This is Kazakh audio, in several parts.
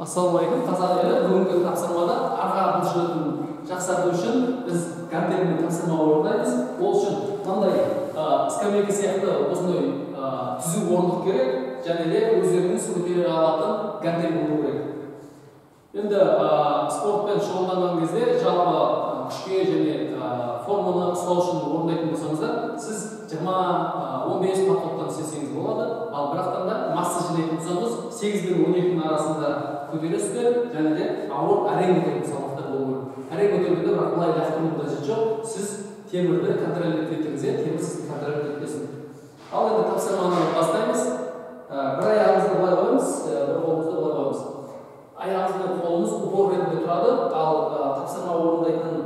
Ассалаумағалейкум, қазақ елі. Бүгінгі тапсырмада арқа бұлшығетін жақсарту үшін біз гантельмен тапсырма орындаймыз. Ол үшін мынандай скамейка сияқты осындай түзу орындық керек, және де өздеріңіз көтере алатын гантель болу керек. Енді спортпен шұғылданған кезде жалпы күшке және форманы ұстау үшін орындайтын болсаңыздар, сіз 20-15 подходтан істесеңіз болады. Ал бірақтан да масса жинайтын болсаңыз 8 пен 12-ның арасында көтересіздер, және де ауыр әрең көтеретін салмақтар болу керек. Әрең көтергенде бірақ былай лақтырудың қажеті жоқ. Сіз темірді контроль етіңізге, темір сізді контроль етпесін. Ал енді тапсырманы бастаймыз. Бір аяғымызды былай қойымыз, бір қолымызды былай қойымыз. Аяғымыз бен қолымыз упор ретінде тұрады, ал тапсырма орындайтын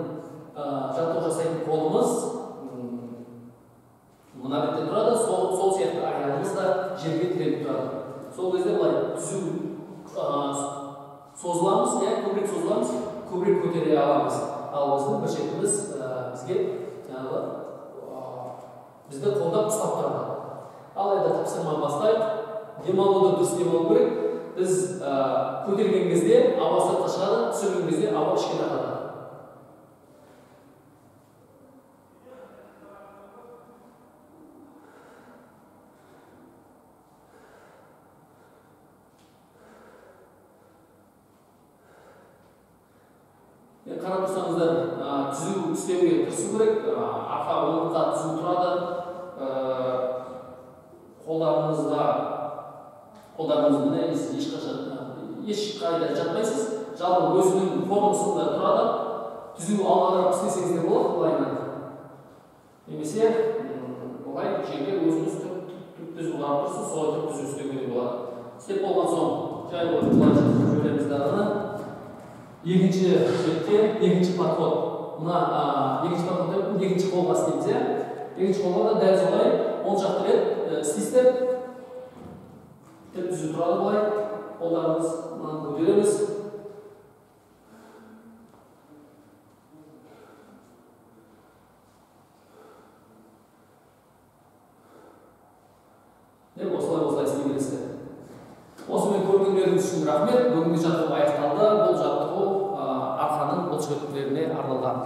жаттығу жасайтын қолымыз мына ретте тұрады. Сол сияқты аяғымыз да жерге тіреліп тұрады. Сол кезде былай түзу созыламыз, көбірек созыламыз, көбірек көтере аламыз. Ал біздің бір шетіміз бізді қолдап ұстап тұрады. Ал енді тапсырма бастайық. Демалуды дұрыс демалу керек. Біз көтерген кезде ауа сыртқа шығады, түсірген кезде ауа ішке тартады. Қарап тұрсаңыздар, түзу істеуге тырысу керек. Арқа орнында түзу тұрады. Қолдарыңыз міне ешқайда жатпайсыз. Жалпы өзінің формасында тұрады. Түзу алға қарап істесеңіз де болады былайынан. Немесе былай жерге өзіңіз түзу қарап тұрсыз, солай түзу істеуге де болады. Істеп болған соң жай былай жібереміз дағаны. Екінші бетте, екінші подход. Мына екінші подход деп, екінші қолға істейміз. Екінші қолға да дәл солай 10 шақты рет істейсіздер. Түзу тұрады былай. Қолдарымыз көтереміз. Осылай істей бересіздер. Осымен көргендеріңіз үшін рахмет. Бүгінгі жаттығу аяқталды. Бұл жаттығу арқаның бұлшықеттеріне арналған.